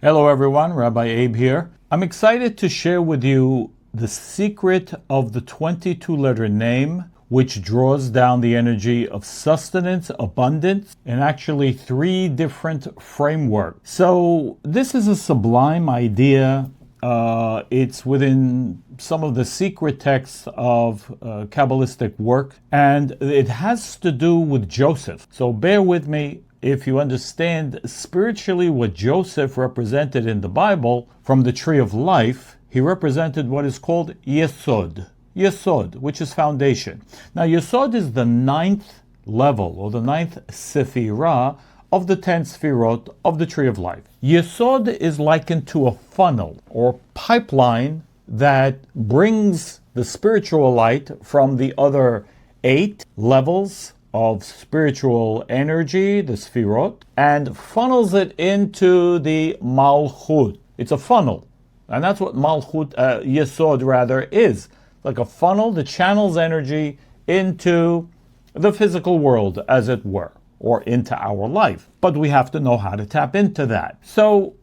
Hello everyone, Rabbi Abe here. I'm excited to share with you the secret of the 22-letter name, which draws down the energy of sustenance, abundance, and actually 3 different frameworks. So this is a sublime idea. It's within some of the secret texts of Kabbalistic work, and it has to do with Joseph. So bear with me. If you understand spiritually what Joseph represented in the Bible, from the tree of life, he represented what is called Yesod. Yesod, which is foundation. Now, Yesod is the 9th level, or the 9th Sephirah of the 10 Sefirot of the tree of life. Yesod is likened to a funnel, or pipeline, that brings the spiritual light from the other 8 levels of spiritual energy, the Sefirot, and funnels it into the Malchut. It's a funnel. And that's what Malchut, Yesod rather, is. Like a funnel that channels energy into the physical world, as it were, or into our life. But we have to know how to tap into that. So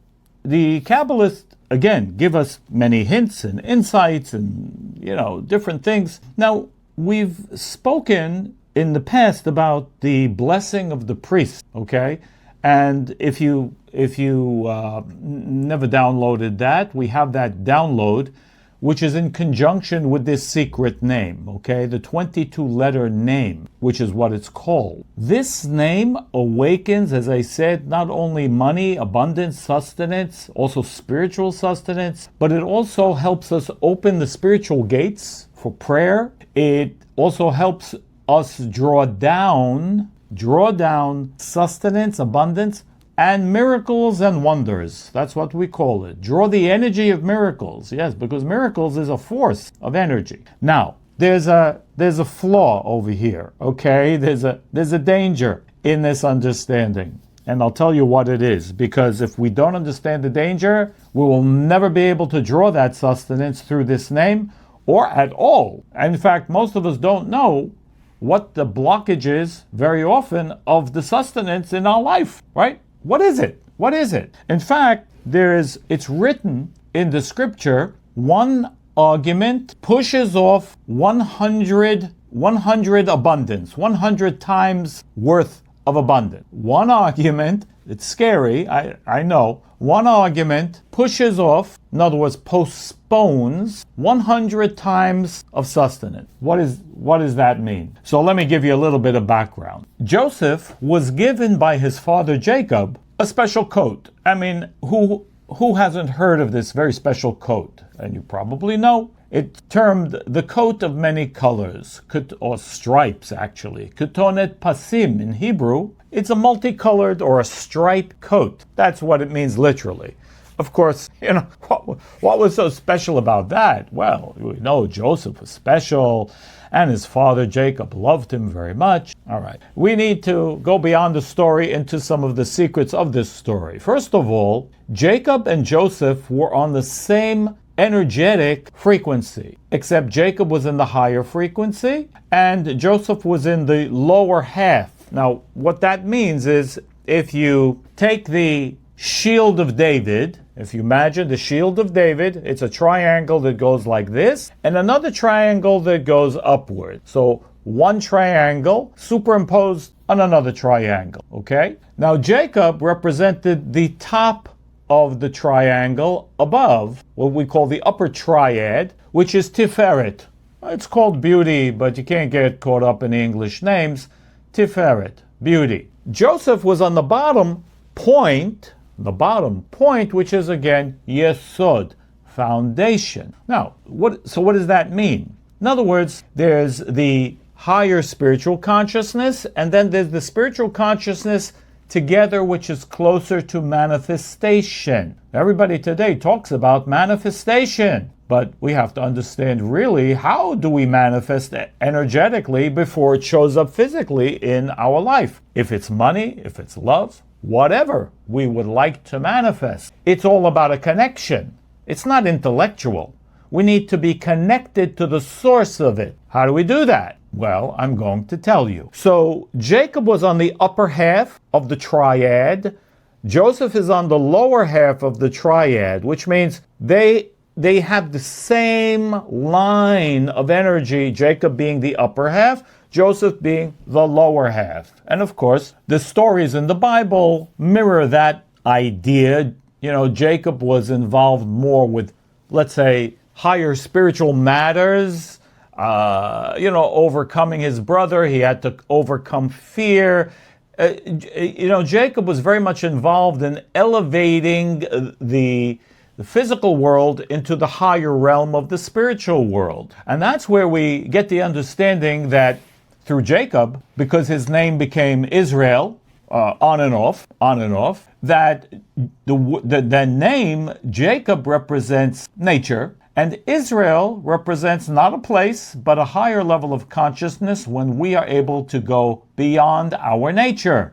the Kabbalists, again, give us many hints and insights and, different things. Now, we've spoken in the past about the blessing of the priest, okay? And if you never downloaded that, we have that download, which is in conjunction with this secret name, okay? The 22-letter name, which is what it's called. This name awakens, as I said, not only money, abundance, sustenance, also spiritual sustenance, but it also helps us open the spiritual gates for prayer. It also helps us draw down sustenance, abundance, and miracles and wonders. That's what we call it. Draw the energy of miracles. Yes, because miracles is a force of energy. Now, there's a flaw over here, okay? There's a danger in this understanding. And I'll tell you what it is, because if we don't understand the danger, we will never be able to draw that sustenance through this name, or at all. In fact, most of us don't know what the blockage is, very often, of the sustenance in our life, right? What is it? What is it? In fact, it's written in the scripture, one argument pushes off 100 abundance, 100 times worth of abundance. One argument, it's scary, I know. One argument pushes off, in other words, postpones 100 times of sustenance. What does that mean? So let me give you a little bit of background. Joseph was given by his father Jacob a special coat. I mean, who hasn't heard of this very special coat? And you probably know. It's termed the coat of many colors, or stripes actually. Ketonet pasim in Hebrew. It's a multicolored or a striped coat. That's what it means literally. Of course, what was so special about that? Well, we know Joseph was special, and his father Jacob loved him very much. All right, we need to go beyond the story into some of the secrets of this story. First of all, Jacob and Joseph were on the same energetic frequency, except Jacob was in the higher frequency, and Joseph was in the lower half. Now, what that means is, if you take the shield of David, if you imagine the shield of David, it's a triangle that goes like this, and another triangle that goes upward. So one triangle superimposed on another triangle, okay? Now Jacob represented the top of the triangle above, what we call the upper triad, which is Tiferet. It's called beauty, but you can't get caught up in the English names. Tiferet, beauty. Joseph was on the bottom point, which is again Yesod, foundation. Now, what does that mean? In other words, there's the higher spiritual consciousness, and then there's the spiritual consciousness together, which is closer to manifestation. Everybody today talks about manifestation, but we have to understand really, how do we manifest energetically before it shows up physically in our life? If it's money, if it's love, whatever we would like to manifest, it's all about a connection. It's not intellectual. We need to be connected to the source of it. How do we do that? Well, I'm going to tell you. So Jacob was on the upper half of the triad. Joseph is on the lower half of the triad, which means they have the same line of energy, Jacob being the upper half, Joseph being the lower half. And of course, the stories in the Bible mirror that idea. Jacob was involved more with, let's say, higher spiritual matters, overcoming his brother. He had to overcome fear. Jacob was very much involved in elevating the physical world into the higher realm of the spiritual world. And that's where we get the understanding that through Jacob, because his name became Israel, on and off, that the name Jacob represents nature, and Israel represents not a place, but a higher level of consciousness when we are able to go beyond our nature,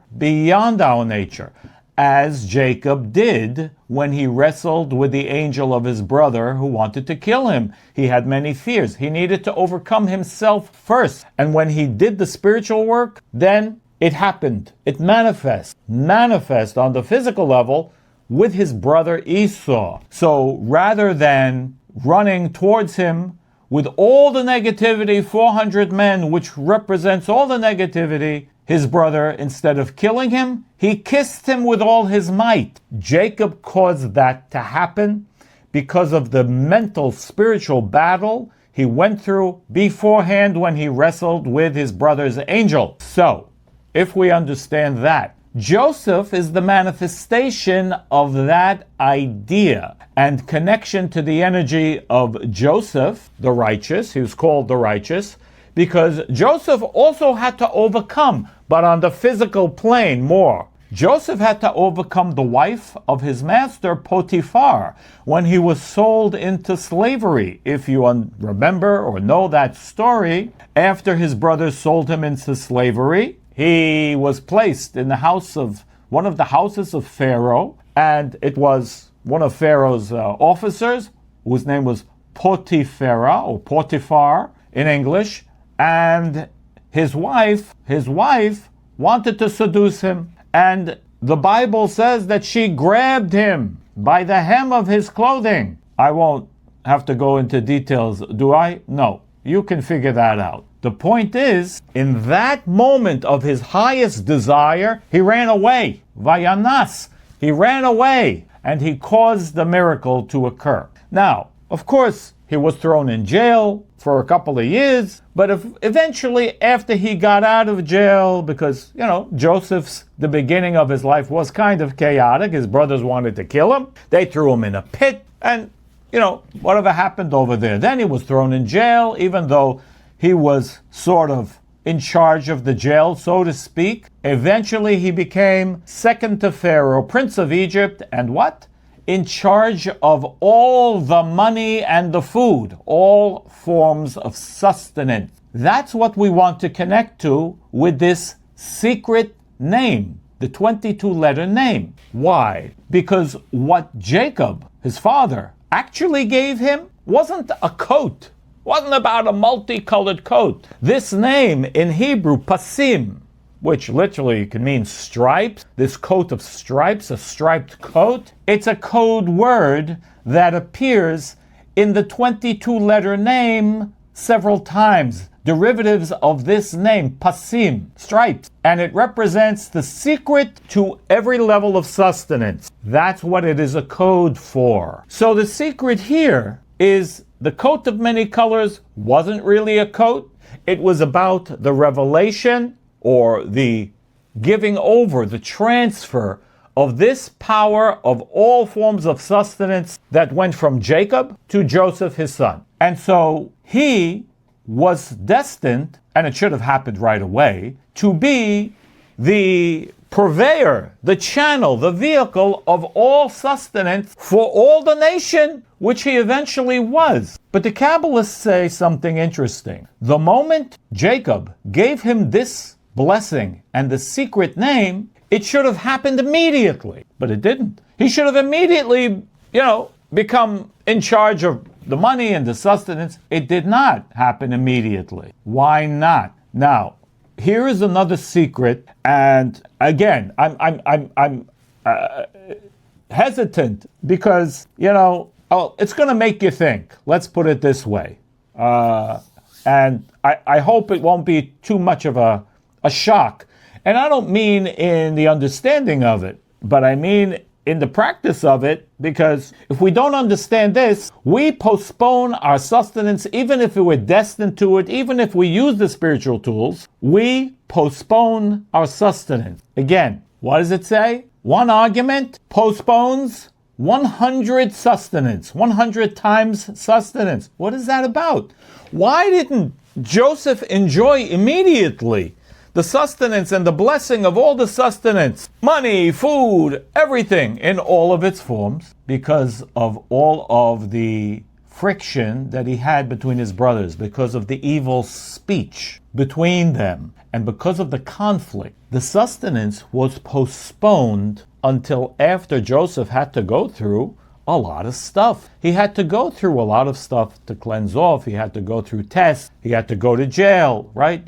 as Jacob did when he wrestled with the angel of his brother who wanted to kill him. He had many fears. He needed to overcome himself first. And when he did the spiritual work, then it happened. It manifest on the physical level with his brother Esau. So rather than running towards him with all the negativity, 400 men, which represents all the negativity, his brother, instead of killing him, he kissed him with all his might. Jacob caused that to happen because of the mental, spiritual battle he went through beforehand when he wrestled with his brother's angel. So, if we understand that, Joseph is the manifestation of that idea and connection to the energy of Joseph, the righteous. He was called the righteous because Joseph also had to overcome, but on the physical plane more. Joseph had to overcome the wife of his master Potiphar when he was sold into slavery. If you remember or know that story, after his brothers sold him into slavery, he was placed in the house of one of the houses of Pharaoh, and it was one of Pharaoh's officers, whose name was Potiphar, or Potiphar in English, and his wife wanted to seduce him, and the Bible says that she grabbed him by the hem of his clothing. I won't have to go into details, do I? No, you can figure that out. The point is, in that moment of his highest desire, he ran away. Vayanas. He ran away, and he caused the miracle to occur. Now, of course, he was thrown in jail for a couple of years, but eventually, after he got out of jail, because, the beginning of his life was kind of chaotic. His brothers wanted to kill him. They threw him in a pit, and, whatever happened over there. Then he was thrown in jail, even though he was sort of in charge of the jail, so to speak. Eventually, he became second to Pharaoh, prince of Egypt, and what? In charge of all the money and the food, all forms of sustenance. That's what we want to connect to with this secret name, the 22-letter name. Why? Because what Jacob, his father, actually gave him wasn't a coat. Wasn't about a multicolored coat. This name in Hebrew, pasim, which literally can mean stripes, this coat of stripes, a striped coat, it's a code word that appears in the 22-letter name several times. Derivatives of this name, pasim, stripes. And it represents the secret to every level of sustenance. That's what it is a code for. So the secret here is the coat of many colors wasn't really a coat. It was about the revelation or the giving over, the transfer of this power of all forms of sustenance that went from Jacob to Joseph, his son. And so he was destined, and it should have happened right away, to be the purveyor, the channel, the vehicle of all sustenance for all the nation, which he eventually was. But the Kabbalists say something interesting. The moment Jacob gave him this blessing and the secret name, it should have happened immediately. But it didn't. He should have immediately, become in charge of the money and the sustenance. It did not happen immediately. Why not? Now, here is another secret, and again, I'm hesitant because, it's going to make you think. Let's put it this way. And I hope it won't be too much of a shock. And I don't mean in the understanding of it, but I mean in the practice of it, because if we don't understand this, we postpone our sustenance, even if we were destined to it, even if we use the spiritual tools, we postpone our sustenance. Again, what does it say? One argument postpones 100 sustenance, 100 times sustenance. What is that about? Why didn't Joseph enjoy immediately the sustenance and the blessing of all the sustenance, money, food, everything in all of its forms? Because of all of the friction that he had between his brothers, because of the evil speech between them, and because of the conflict. The sustenance was postponed until after Joseph had to go through a lot of stuff. He had to go through a lot of stuff to cleanse off. He had to go through tests. He had to go to jail, right?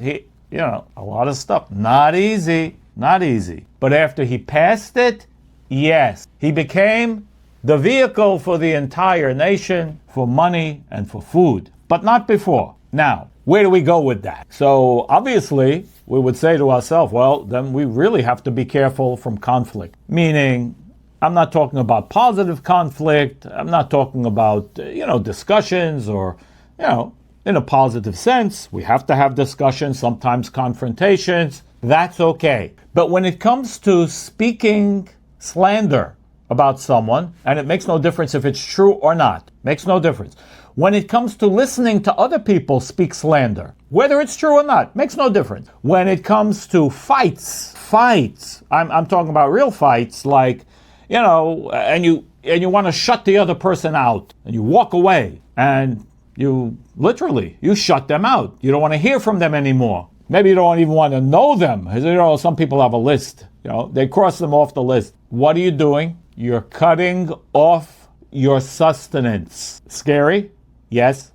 A lot of stuff. Not easy. But after he passed it, yes, he became the vehicle for the entire nation, for money and for food. But not before. Now, where do we go with that? So obviously, we would say to ourselves, well, then we really have to be careful from conflict. Meaning, I'm not talking about positive conflict. I'm not talking about, discussions or, in a positive sense. We have to have discussions, sometimes confrontations. That's okay. But when it comes to speaking slander about someone, and it makes no difference if it's true or not, makes no difference. When it comes to listening to other people speak slander, whether it's true or not, makes no difference. When it comes to fights, I'm talking about real fights, like, and you want to shut the other person out, and you walk away, and you shut them out. You don't want to hear from them anymore. Maybe you don't even want to know them. Some people have a list. They cross them off the list. What are you doing? You're cutting off your sustenance. Scary? Yes.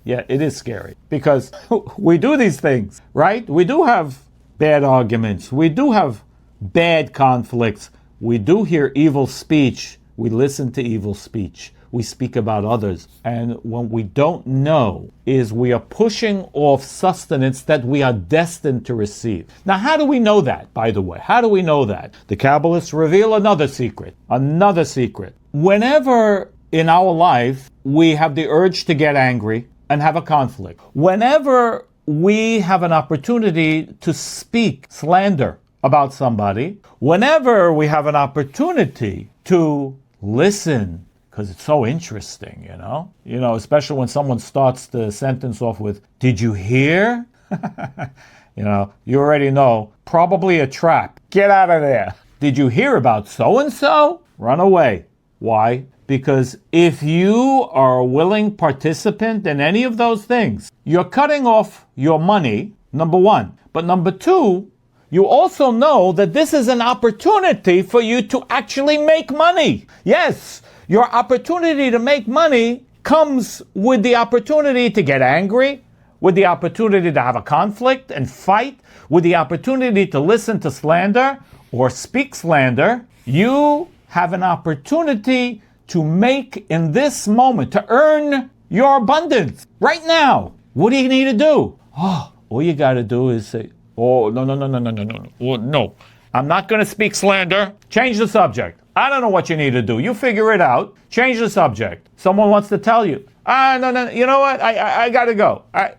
Yeah, it is scary. Because we do these things, right? We do have bad arguments. We do have bad conflicts. We do hear evil speech. We listen to evil speech. We speak about others. And what we don't know is we are pushing off sustenance that we are destined to receive. Now, how do we know that, by the way? How do we know that? The Kabbalists reveal another secret. Whenever in our life we have the urge to get angry and have a conflict, whenever we have an opportunity to speak slander about somebody, whenever we have an opportunity to listen, because it's so interesting, especially when someone starts the sentence off with, "Did you hear?" You already know, probably a trap. Get out of there. "Did you hear about so-and-so?" Run away. Why? Because if you are a willing participant in any of those things, you're cutting off your money, number one. But number two, you also know that this is an opportunity for you to actually make money. Yes, your opportunity to make money comes with the opportunity to get angry, with the opportunity to have a conflict and fight, with the opportunity to listen to slander or speak slander. You have an opportunity to make in this moment, to earn your abundance right now. What do you need to do? All you got to do is say, no. I'm not going to speak slander. Change the subject. I don't know what you need to do. You figure it out. Change the subject. Someone wants to tell you, no, you know what? I got to go. I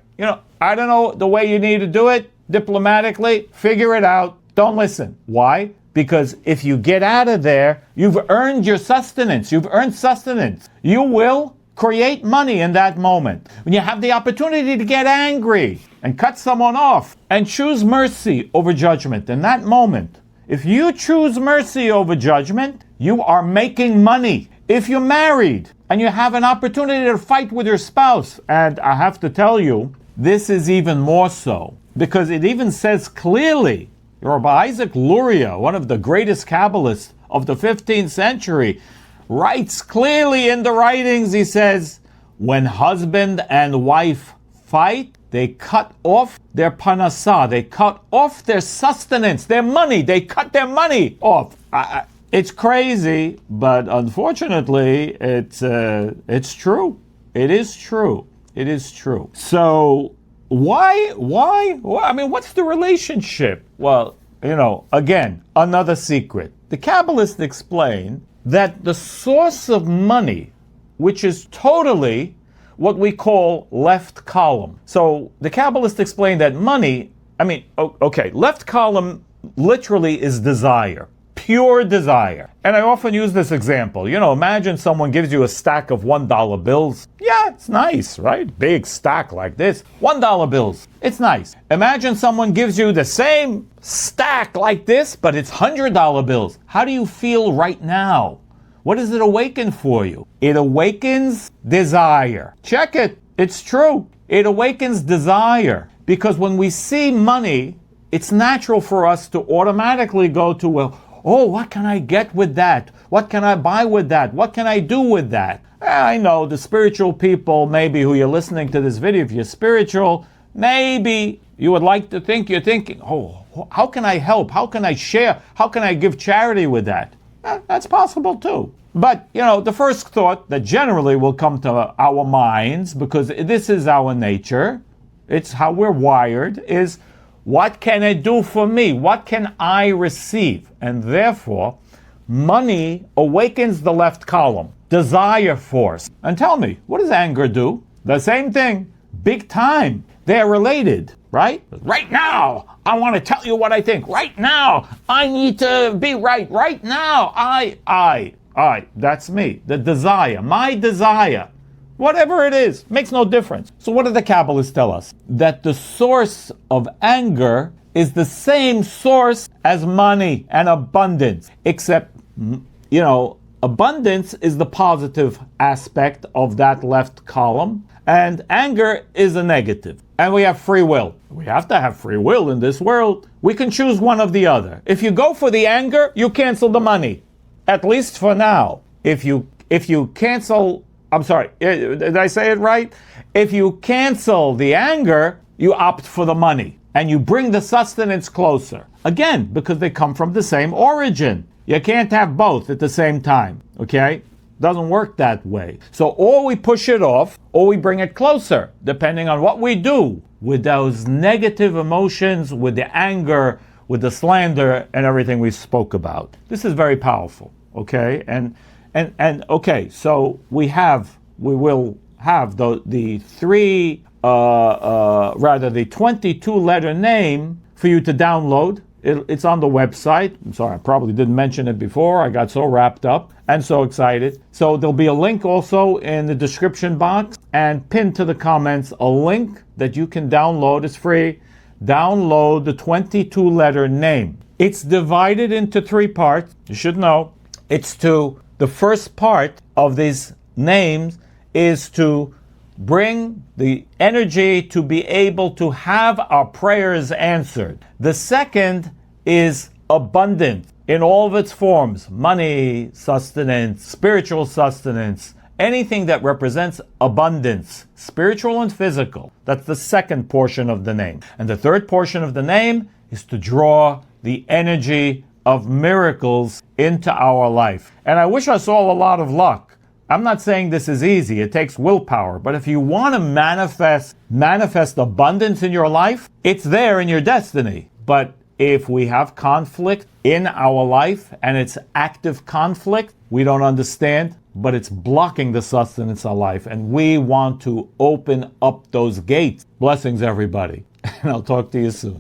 don't know the way you need to do it diplomatically. Figure it out. Don't listen. Why? Because if you get out of there, you've earned your sustenance. You've earned sustenance. You will create money in that moment. When you have the opportunity to get angry and cut someone off and choose mercy over judgment in that moment, if you choose mercy over judgment, you are making money. If you're married and you have an opportunity to fight with your spouse, and I have to tell you, this is even more so, because it even says clearly, Rabbi Isaac Luria, one of the greatest Kabbalists of the 15th century, writes clearly in the writings, he says, when husband and wife fight, they cut off their parnassah, they cut off their sustenance, their money, they cut their money off. It's crazy, but unfortunately, it's true. It is true. It is true. So why? I mean, what's the relationship? Well, again, another secret. The Kabbalists explain that the source of money, which is totally what we call left column. So the Kabbalists explain that money, left column literally is desire. Pure desire. And I often use this example. Imagine someone gives you a stack of $1 bills. Yeah, it's nice, right? Big stack like this. $1 bills. It's nice. Imagine someone gives you the same stack like this, but it's $100 bills. How do you feel right now? What does it awaken for you? It awakens desire. Check it. It's true. It awakens desire. Because when we see money, it's natural for us to automatically go to, what can I get with that? What can I buy with that? What can I do with that? I know the spiritual people, maybe who you're listening to this video, if you're spiritual, maybe you would like to think, you're thinking, how can I help? How can I share? How can I give charity with that? That's possible too. But, the first thought that generally will come to our minds, because this is our nature, it's how we're wired, is, what can it do for me? What can I receive? And therefore, money awakens the left column, desire force. And tell me, what does anger do? The same thing, big time. They're related, right? Right now, I want to tell you what I think. Right now, I need to be right. Right now, I. That's me. The desire, my desire. Whatever it is, makes no difference. So what do the Kabbalists tell us? That the source of anger is the same source as money and abundance, except, abundance is the positive aspect of that left column, and anger is a negative. And we have free will. We have to have free will in this world. We can choose one of the other. If you go for the anger, you cancel the money, at least for now. If you cancel... I'm sorry, did I say it right? If you cancel the anger, you opt for the money. And you bring the sustenance closer. Again, because they come from the same origin. You can't have both at the same time, okay? Doesn't work that way. So or we push it off, or we bring it closer, depending on what we do with those negative emotions, with the anger, with the slander, and everything we spoke about. This is very powerful, okay? And okay, so we will have the 22-letter name for you to download. It's on the website. I'm sorry, I probably didn't mention it before. I got so wrapped up and so excited. So there'll be a link also in the description box and pinned to the comments, a link that you can download. It's free. Download the 22-letter name. It's divided into 3 parts. You should know. The first part of these names is to bring the energy to be able to have our prayers answered. The second is abundance in all of its forms: money, sustenance, spiritual sustenance, anything that represents abundance, spiritual and physical. That's the second portion of the name. And the third portion of the name is to draw the energy of miracles into our life. And I wish us all a lot of luck. I'm not saying this is easy. It takes willpower. But if you want to manifest abundance in your life, it's there in your destiny. But if we have conflict in our life, and it's active conflict, we don't understand, but it's blocking the sustenance of life. And we want to open up those gates. Blessings, everybody. And I'll talk to you soon.